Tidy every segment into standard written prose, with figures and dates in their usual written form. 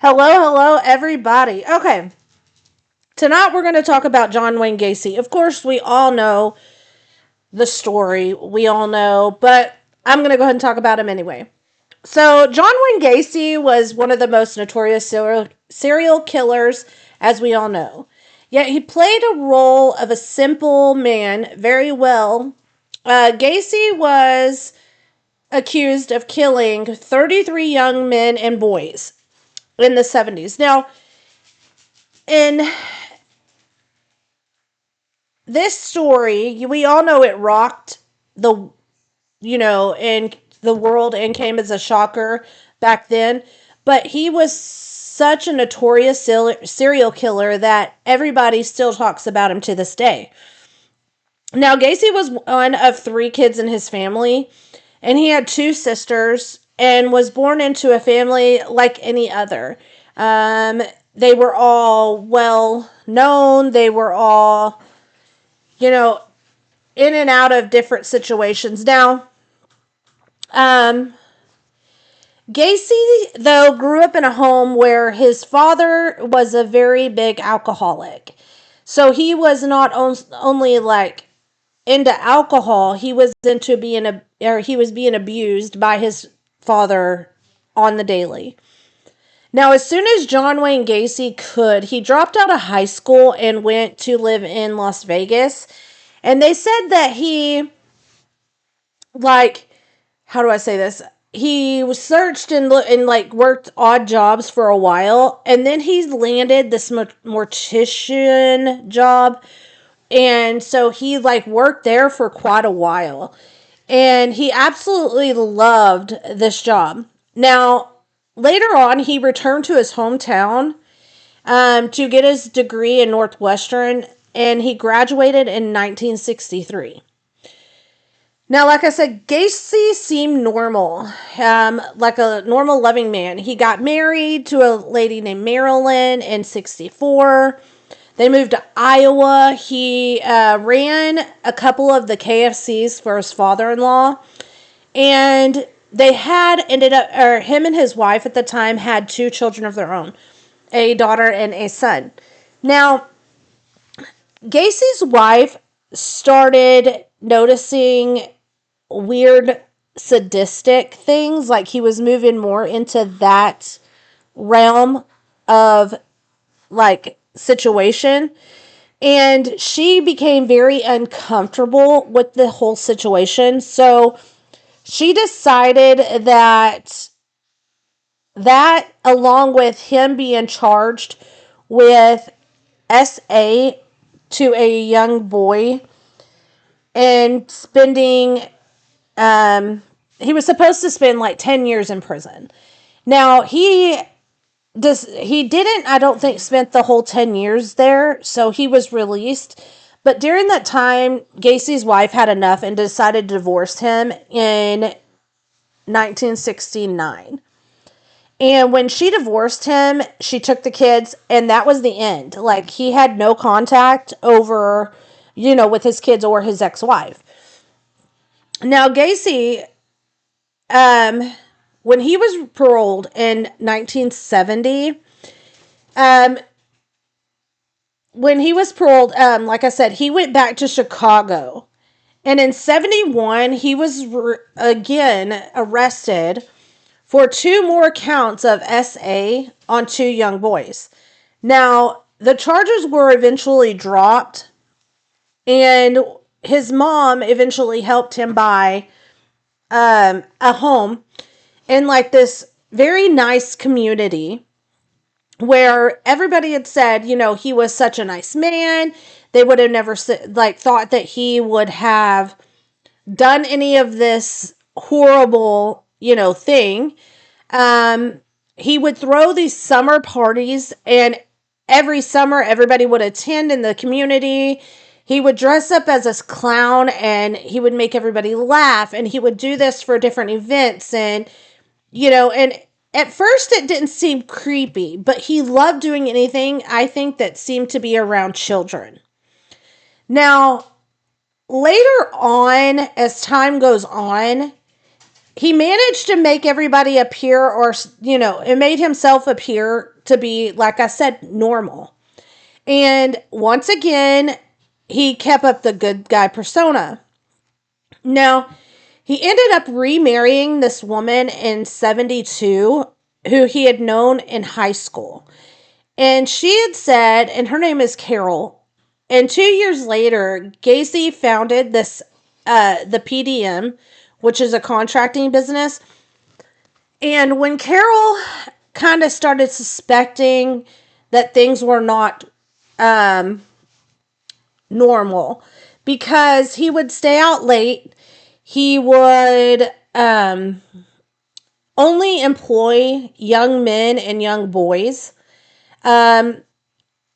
Hello, hello, everybody. Okay, tonight we're going to talk about John Wayne Gacy. Of course, we all know the story, we all know, but I'm going to go ahead and talk about him anyway. So, John Wayne Gacy was one of the most notorious serial killers, as we all know. Yet he played a role of a simple man very well. Gacy was accused of killing 33 young men and boys in the 70s. Now, in this story, we all know it rocked the, in the world and came as a shocker back then. But he was such a notorious serial killer that everybody still talks about him to this day. Now, Gacy was one of three kids in his family, and he had two sisters and was born into a family like any other. They were all well known. They were all, you know, in and out of different situations. Now, Gacy, though, grew up in a home where his father was a very big alcoholic. So he was not only like into alcohol, he was into he was being abused by his father on the daily. Now, as soon as John Wayne Gacy could, he dropped out of high school and went to live in Las Vegas. And they said that he, like, how do I say this? He was searched and like worked odd jobs for a while, and then he landed this mortician job, and so he like worked there for quite a while, and he absolutely loved this job. Now, later on, he returned to his hometown to get his degree in Northwestern, and he graduated in 1963. Now, like I said, Gacy seemed normal, like a normal loving man. He got married to a lady named Marilyn in 64. They moved to Iowa. He ran a couple of the KFCs for his father-in-law. And him and his wife at the time had two children of their own, a daughter and a son. Now, Gacy's wife started noticing weird sadistic things, like he was moving more into that realm of like situation, and she became very uncomfortable with the whole situation. So she decided that along with him being charged with SA to a young boy and spending he was supposed to spend like 10 years in prison. Now, he didn't, I don't think, spent the whole 10 years there, so he was released. But during that time, Gacy's wife had enough and decided to divorce him in 1969. And when she divorced him, she took the kids, and that was the end. Like, he had no contact over, with his kids or his ex-wife. Now, Gacy, when he was paroled in 1970, when he was paroled, like I said, he went back to Chicago. And in 71, he was again arrested for two more counts of SA on two young boys. Now, the charges were eventually dropped, and his mom eventually helped him buy a home in like this very nice community where everybody had said, he was such a nice man. They would have never thought that he would have done any of this horrible, thing. He would throw these summer parties, and every summer everybody would attend in the community. He would dress up as a clown, and he would make everybody laugh, and he would do this for different events, and and at first it didn't seem creepy, but he loved doing anything, I think, that seemed to be around children. Now, later on, as time goes on, he managed to make everybody appear, or, it made himself appear to be, like I said, normal. And once again, he kept up the good guy persona. Now, he ended up remarrying this woman in 72 who he had known in high school. And she had said, and her name is Carol, and 2 years later, Gacy founded the PDM, which is a contracting business. And when Carol kind of started suspecting that things were not normal, because he would stay out late, he would only employ young men and young boys.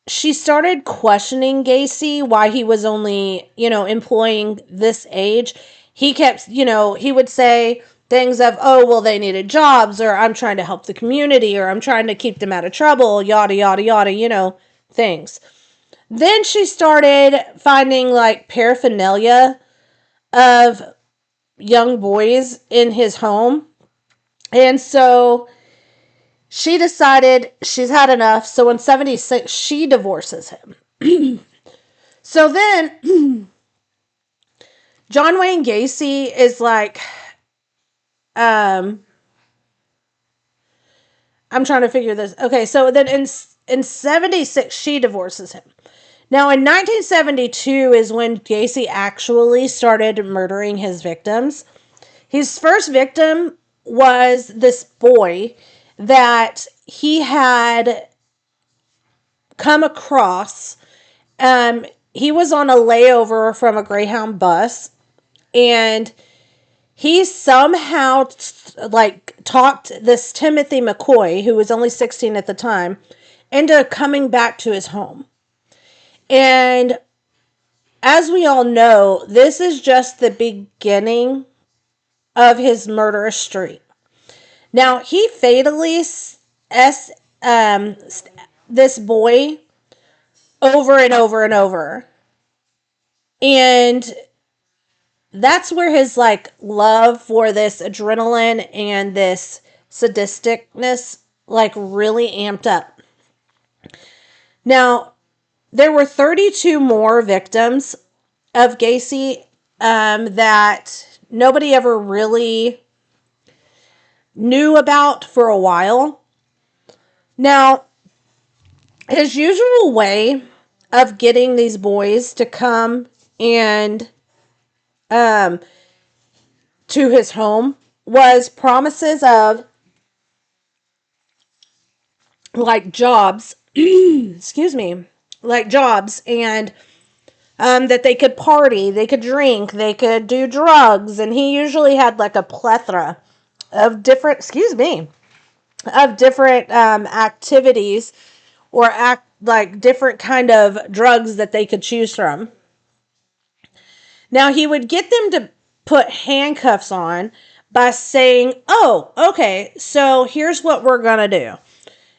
She started questioning Gacy why he was only, employing this age. He kept, he would say things of, oh, well, they needed jobs, or I'm trying to help the community, or I'm trying to keep them out of trouble, yada, yada, yada, things. Then she started finding like paraphernalia of young boys in his home. And so she decided she's had enough. So in 76, she divorces him. So then John Wayne Gacy is like, I'm trying to figure this. Okay, so then in 76, she divorces him. Now, in 1972 is when Gacy actually started murdering his victims. His first victim was this boy that he had come across. He was on a layover from a Greyhound bus, and he somehow talked this Timothy McCoy, who was only 16 at the time, into coming back to his home. And as we all know, this is just the beginning of his murderous streak. Now, he fatally this boy over and over and over. And that's where his love for this adrenaline and this sadisticness really amped up. Now, there were 32 more victims of Gacy that nobody ever really knew about for a while. Now, his usual way of getting these boys to come and to his home was promises of jobs, excuse me, jobs, and that they could party, they could drink, they could do drugs, and he usually had a plethora of different, activities or different kind of drugs that they could choose from. Now, he would get them to put handcuffs on by saying, oh, okay, so here's what we're going to do.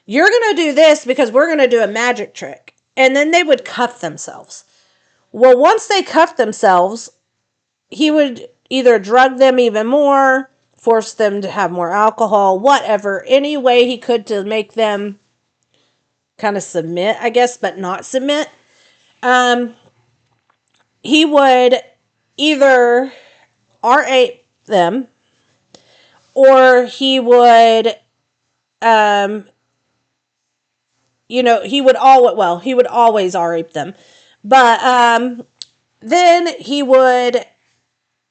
You're going to do this because we're going to do a magic trick. And then they would cuff themselves. Well, once they cuffed themselves, he would either drug them even more, force them to have more alcohol, whatever, any way he could to make them kind of submit, I guess, but not submit. He would either R8 them, or he would, he would always R8 them. But then he would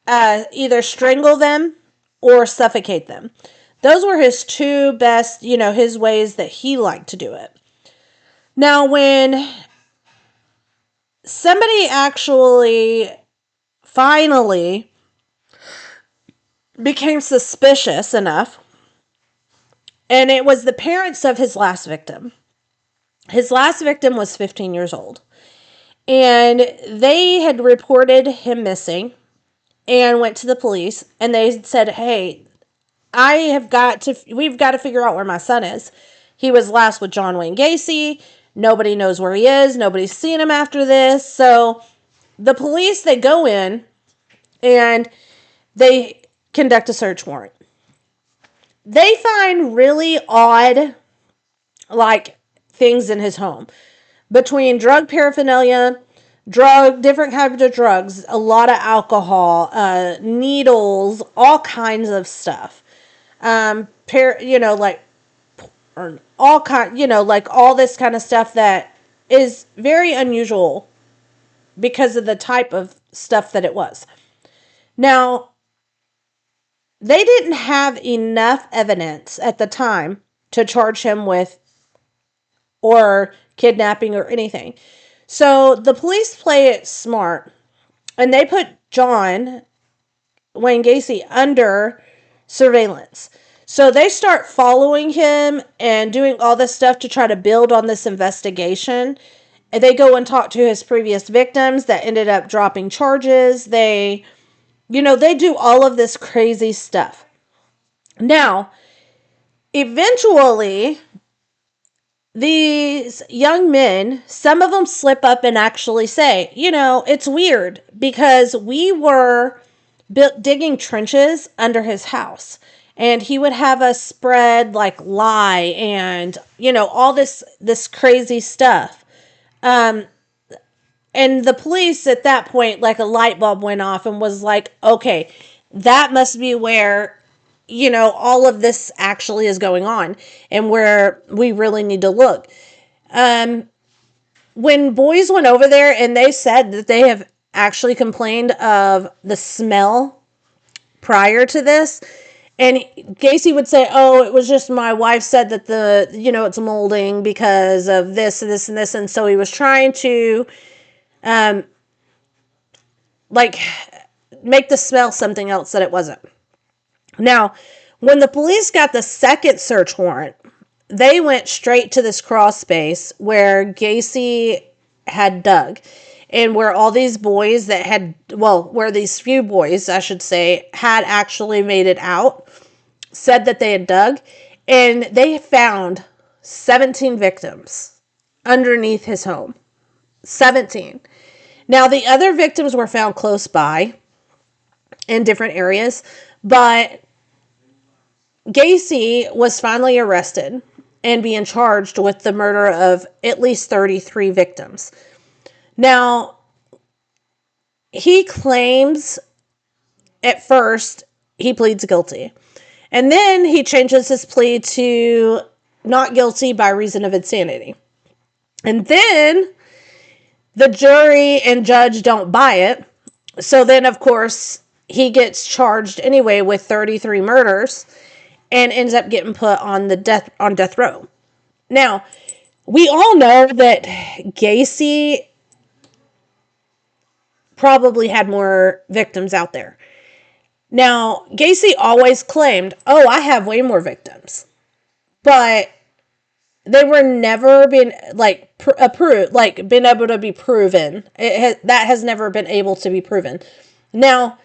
either strangle them or suffocate them. Those were his two best, his ways that he liked to do it. Now, when somebody actually finally became suspicious enough, and it was the parents of his last victim. His last victim was 15 years old. And they had reported him missing and went to the police, and they said, hey, we've got to figure out where my son is. He was last with John Wayne Gacy. Nobody knows where he is. Nobody's seen him after this. So the police, they go in and they conduct a search warrant. they find really odd, like, things in his home. Between drug paraphernalia, different kinds of drugs, a lot of alcohol, needles, all kinds of stuff. Like, or all kind, like all this kind of stuff that is very unusual because of the type of stuff that it was. Now, they didn't have enough evidence at the time to charge him with or kidnapping or anything. So the police play it smart and they put John Wayne Gacy under surveillance. So they start following him and doing all this stuff to try to build on this investigation. And they go and talk to his previous victims that ended up dropping charges. They do all of this crazy stuff. Now, eventually, these young men, some of them slip up and actually say, it's weird because we were digging trenches under his house. And he would have us spread like lye and, all this crazy stuff. And the police at that point, like a light bulb went off and was like, okay, that must be where, all of this actually is going on and where we really need to look. When boys went over there and they said that they have actually complained of the smell prior to this, and Gacy would say, oh, it was just my wife said that it's molding because of this and this and this. And so he was trying to, make the smell something else that it wasn't. Now, when the police got the second search warrant, they went straight to this crawl space where Gacy had dug. And where all these boys where these few boys, I should say, had actually made it out, said that they had dug, and they found 17 victims underneath his home. 17. Now, the other victims were found close by in different areas, but Gacy was finally arrested and being charged with the murder of at least 33 victims. Now, he claims at first he pleads guilty. And then he changes his plea to not guilty by reason of insanity. And then the jury and judge don't buy it. So then, of course, he gets charged anyway with 33 murders and ends up getting put on death row. Now, we all know that Gacy probably had more victims out there. Now, Gacy always claimed, oh, I have way more victims. But they were never been, approved, been able to be proven. That has never been able to be proven. Now,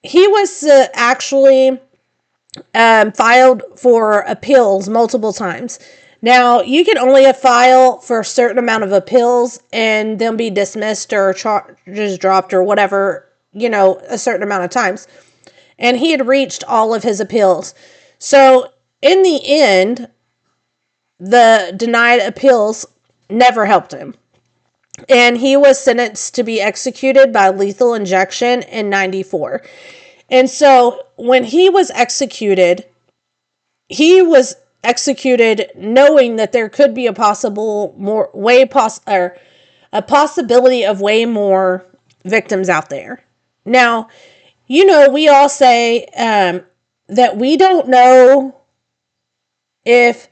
he was actually filed for appeals multiple times. Now, you can only file for a certain amount of appeals and then be dismissed or charges dropped or whatever, a certain amount of times. And he had reached all of his appeals. So, in the end, the denied appeals never helped him. And he was sentenced to be executed by lethal injection in 1994. And so, when he was executed knowing that there could be a possibility of way more victims out there. Now, we all say that we don't know if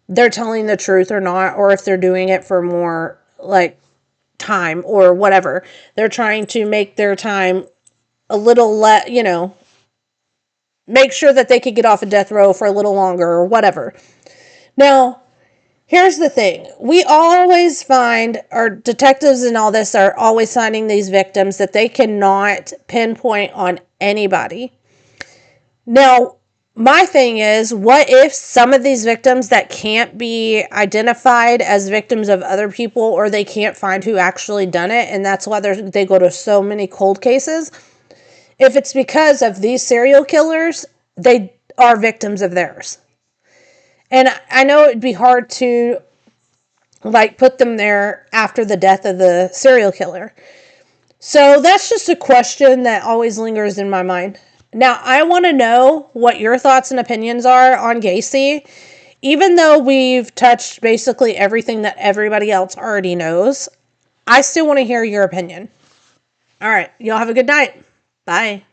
they're telling the truth or not, or if they're doing it for more time or whatever. They're trying to make their time a little make sure that they could get off of death row for a little longer or whatever. Now, here's the thing. We always find, our detectives and all this are always finding these victims that they cannot pinpoint on anybody. Now, my thing is, what if some of these victims that can't be identified as victims of other people, or they can't find who actually done it, and that's why they go to so many cold cases, if it's because of these serial killers, they are victims of theirs. And I know it'd be hard to like put them there after the death of the serial killer. So that's just a question that always lingers in my mind. Now, I want to know what your thoughts and opinions are on Gacy. Even though we've touched basically everything that everybody else already knows, I still want to hear your opinion. All right, y'all have a good night. Bye.